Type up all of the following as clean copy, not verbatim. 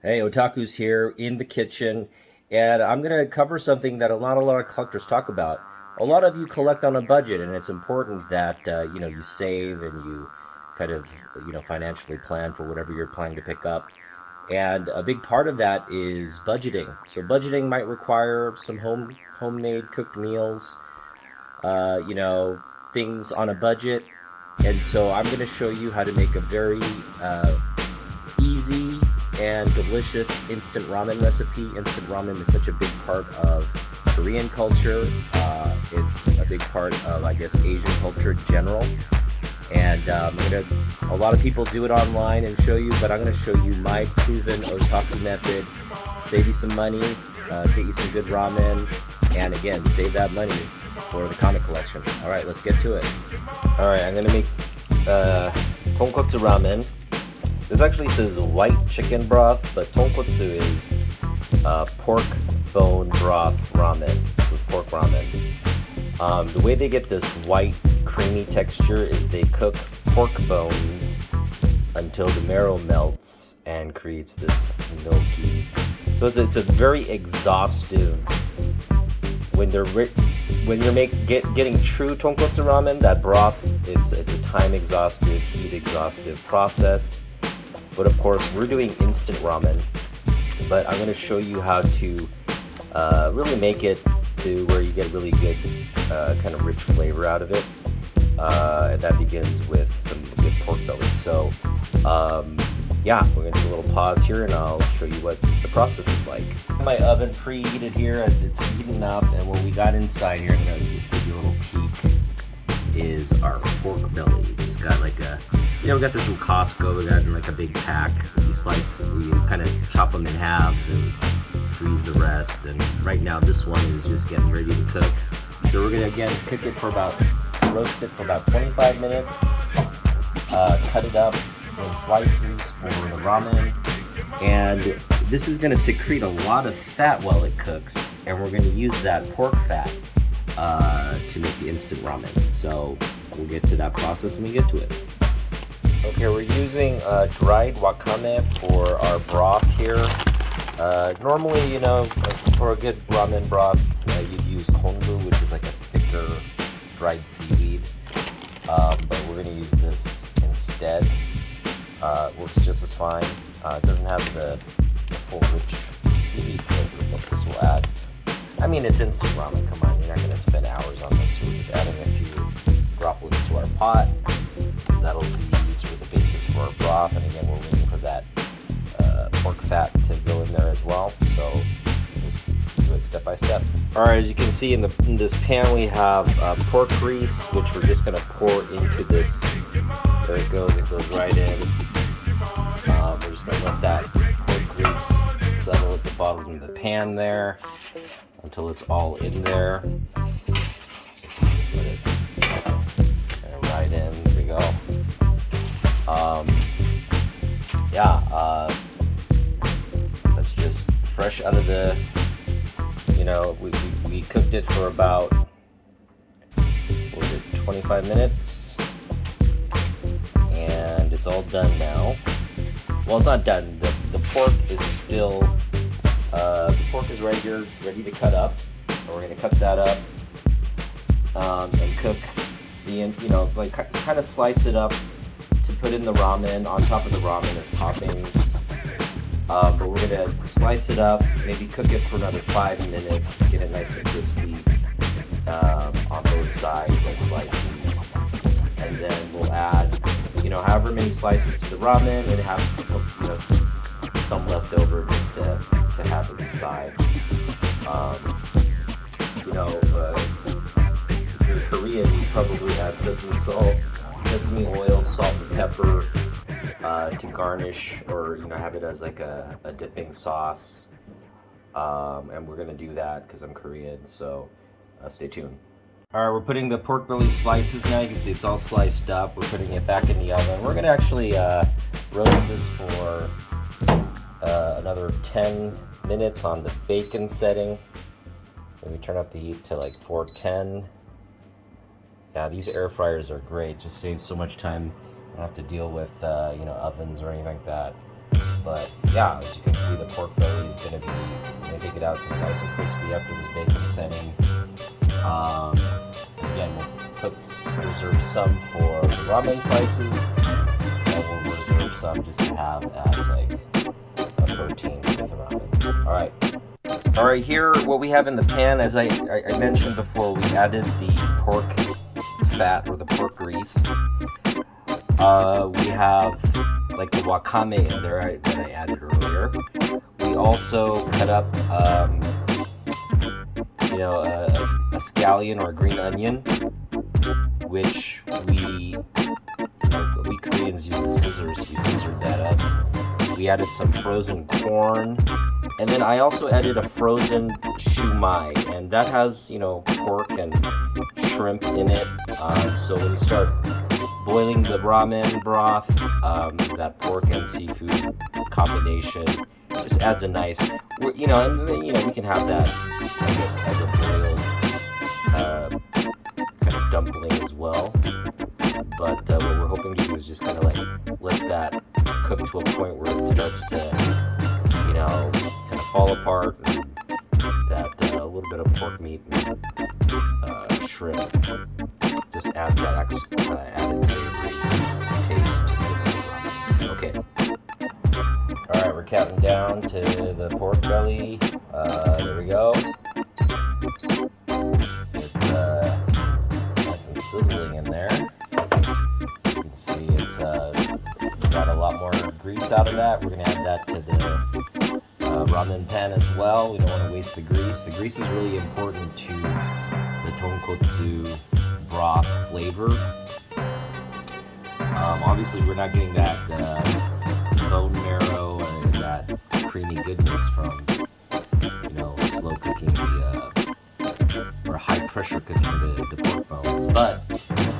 Hey, Otaku's here in the kitchen, and I'm going to cover something that not a lot of collectors talk about. A lot of you collect on a budget, and it's important that you save and you kind of financially plan for whatever you're planning to pick up. And a big part of that is budgeting. So budgeting might require some homemade cooked meals, uh, you know, things on a budget. And so I'm going to show you how to make a very easy and delicious instant ramen recipe. Instant ramen is such a big part of Korean culture. It's a big part of, I guess, Asian culture in general. And a lot of people do it online and show you, but I'm going to show you my proven otaku method. Save you some money, get you some good ramen, and again, save that money for the comic collection. All right, let's get to it. All right, I'm going to make tonkotsu ramen. This actually says white chicken broth, but tonkotsu is pork bone broth ramen. So pork ramen. The way they get this white creamy texture is they cook pork bones until the marrow melts and creates this milky. So it's a very exhaustive. When you're getting true tonkotsu ramen, that broth it's a time exhaustive, heat exhaustive process. But of course, we're doing instant ramen. But I'm going to show you how to really make it to where you get really good, kind of rich flavor out of it. And that begins with some good pork belly. So, yeah, we're going to do a little pause here and I'll show you what the process is like. My oven preheated here, it's heating up, and what we got inside here, I'm going to just give you a little peek, is our pork belly. It's got like a, we got this from Costco. We got in like a big pack. We kind of chop them in halves and freeze the rest. And right now, this one is just getting ready to cook. So we're gonna again roast it for about 25 minutes. Cut it up in slices for the ramen. And this is gonna secrete a lot of fat while it cooks. And we're gonna use that pork fat to make the instant ramen. So we'll get to that process when we get to it. Okay, we're using dried wakame for our broth here. Normally, for a good ramen broth, you'd use konbu, which is like a thicker dried seaweed. But we're going to use this instead. It works just as fine. It doesn't have the full rich seaweed flavor, but this will add. I mean, it's instant ramen. Come on, you're not going to spend hours on this. We're just adding a few droplets to our pot. That'll be sort of the basis for our broth, and again, we're waiting for that pork fat to go in there as well. So just do it step by step. All right, as you can see in this pan, we have pork grease, which we're just going to pour into this. There it goes. It goes right in. We're just going to let that pork grease settle at the bottom of the pan there until it's all in there. Just let it right in. There we go. That's just fresh out of the, we cooked it for about, 25 minutes, and it's all done now. Well, it's not done. The pork is still, the pork is right here, ready to cut up. So we're gonna cut that up, and cook kind of slice it up to put in the ramen, on top of the ramen as toppings. But we're gonna slice it up, maybe cook it for another 5 minutes, get it nice and crispy on both sides as slices. And then we'll add, however many slices to the ramen, and have, some left over just to have as a side. If you're Korean, you probably add sesame oil, salt, and pepper to garnish, or have it as like a dipping sauce. And we're gonna do that because I'm Korean, so stay tuned. All right, we're putting the pork belly slices now. You can see it's all sliced up. We're putting it back in the oven. We're gonna actually roast this for another 10 minutes on the bacon setting. Maybe turn up the heat to like 410. Yeah, these air fryers are great. Just saves so much time. I don't have to deal with ovens or anything like that. But yeah, as you can see the pork belly is going to be, when I take it out, it's going to be nice and crispy after this bacon setting. Again, we'll reserve some for the ramen slices, and we'll reserve some just to have as like a protein with the ramen. All right, here what we have in the pan, as I mentioned before, we added the pork fat or the pork grease. We have like the wakame in there that I added earlier. We also cut up, a scallion or a green onion, which we Koreans use the scissors. We scissored that up. We added some frozen corn, and then I also added a frozen shumai, and that has pork and shrimp in it. So when you start boiling the ramen broth, that pork and seafood combination just adds a nice, and then, we can have that, I guess, as a boiled kind of dumpling as well. But what we're hoping to do is just kind of like let that cook to a point where it starts to, kind of fall apart, and that a little bit of pork meat and shrimp just adds that added savory taste to the instant ramen. Okay. All right, we're counting down to the pork belly. There we go. It's nice and sizzling in there. You can see it's got a lot more grease out of that. We're gonna add that to the ramen pan as well. We don't want to waste the grease. The grease is really important to the tonkotsu broth flavor. Obviously, we're not getting that bone marrow or that creamy goodness from slow cooking or high pressure cooking the pork bones, but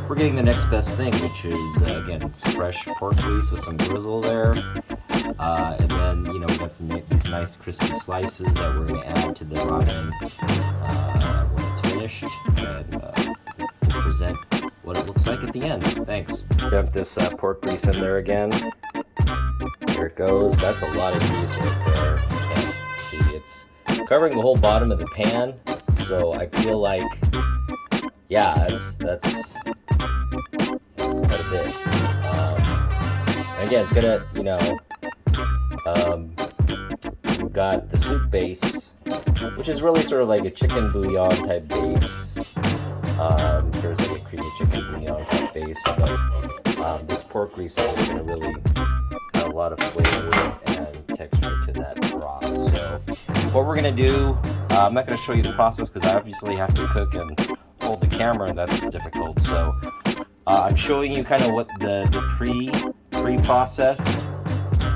we're getting the next best thing, which is again, it's fresh pork grease with some drizzle there, and then we got these nice crispy slices that we're going to add to the ramen when it's finished, and we'll present what it looks like at the end. Thanks. Dump this pork grease in there again. There it goes. That's a lot of grease right there. You can't see, it's covering the whole bottom of the pan, so I feel like, that's quite a bit. And again, it's gonna, we've got the soup base, which is really sort of like a chicken bouillon type base. There's like a creamy chicken bouillon type base, but this pork grease is going to really add a lot of flavor and texture to that broth. So what we're going to do, I'm not going to show you the process because I obviously have to cook and hold the camera, and that's difficult. So I'm showing you kind of what the pre-process.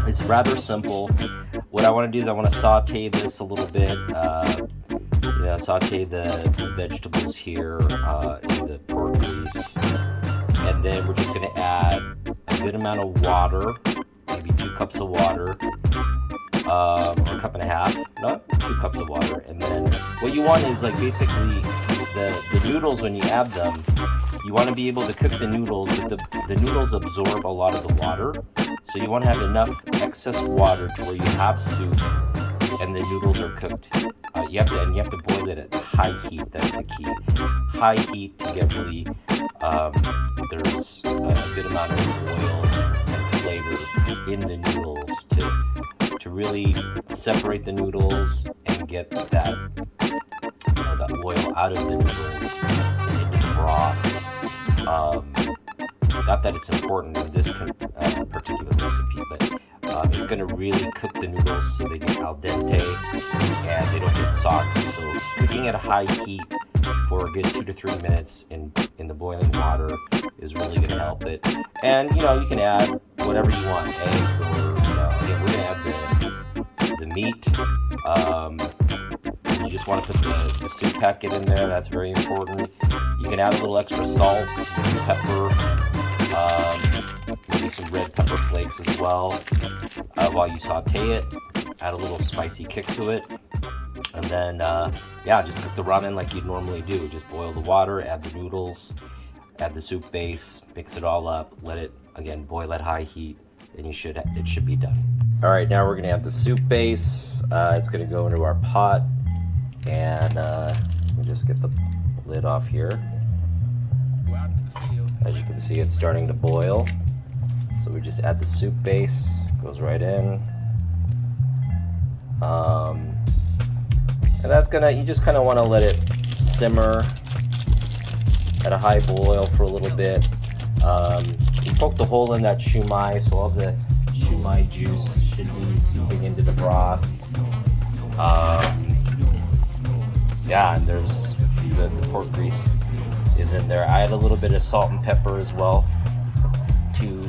It's rather simple. What I want to do is I want to saute this a little bit. Saute the vegetables here in the pork grease, and then we're just going to add a good amount of water, maybe 2 cups of water, or a cup and a half, not 2 cups of water. And then what you want is like basically the noodles, when you add them, you want to be able to cook the noodles, but the noodles absorb a lot of the water, so you want to have enough excess water to where you have soup and the noodles are cooked. You have to boil it at high heat. That's the key. High heat to get really there's a good amount of oil and flavor in the noodles to really separate the noodles and get that oil out of the noodles and into the broth. Not that it's important in this particular recipe, but it's going to really cook the noodles so they get al dente and they don't get soggy. So cooking at a high heat for a good 2 to 3 minutes in the boiling water is really going to help it. And you can add whatever you want, egg, or again, we're going to add the meat. You just want to put the soup packet in there. That's very important. You can add a little extra salt, pepper, maybe some red pepper flakes as well while you saute it. Add a little spicy kick to it. And then, just cook the ramen like you'd normally do. Just boil the water, add the noodles, add the soup base, mix it all up, let it, again, boil at high heat. and it should be done. All right, now we're gonna add the soup base. It's gonna go into our pot, and let me just get the lid off here. As you can see, it's starting to boil. So we just add the soup base, goes right in. And that's gonna, you just kind of want to let it simmer at a high boil for a little bit. You poked a hole in that shumai, so all the shumai juice should be seeping into the broth. Yeah, and there's the pork grease is in there. I add a little bit of salt and pepper as well to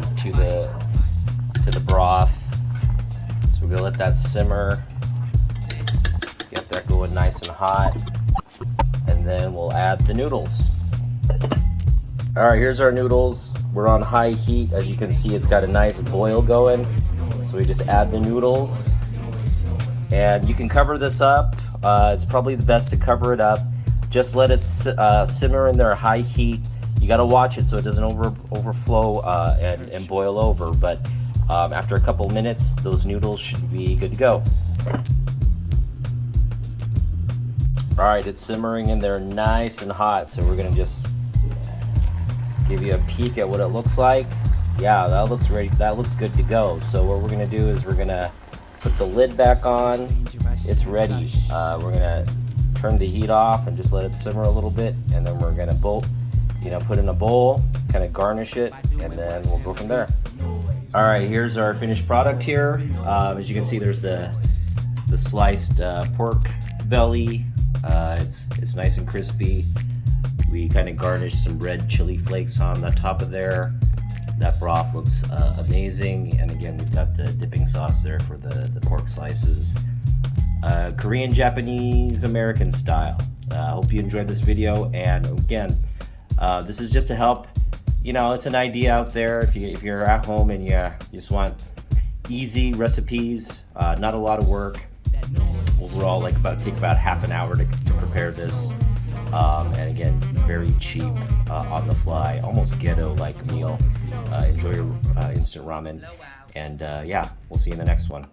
the broth. So we're gonna let that simmer. Get that going nice and hot, and then we'll add the noodles. All right, here's our noodles. We're on high heat. As you can see, it's got a nice boil going. So we just add the noodles, and you can cover this up. It's probably the best to cover it up. Just let it simmer in there high heat. You got to watch it so it doesn't overflow and boil over. But after a couple minutes, those noodles should be good to go. All right, it's simmering in there nice and hot, so we're gonna just give you a peek at what it looks like. Yeah, that looks ready. That looks good to go. So what we're gonna do is we're gonna put the lid back on. It's ready. We're gonna turn the heat off and just let it simmer a little bit, and then we're gonna put in a bowl, kind of garnish it, and then we'll go from there. All right, here's our finished product here. As you can see, there's the sliced pork belly. It's nice and crispy. We kind of garnished some red chili flakes on the top of there. That broth looks amazing. And again, we've got the dipping sauce there for the pork slices. Korean, Japanese, American style. I hope you enjoyed this video. And again, this is just to help, it's an idea out there. If you're at home and you just easy recipes, not a lot of work. Overall, take about half an hour to prepare this, and again, very cheap, on the fly, almost ghetto-like meal. Enjoy your instant ramen, and yeah, we'll see you in the next one.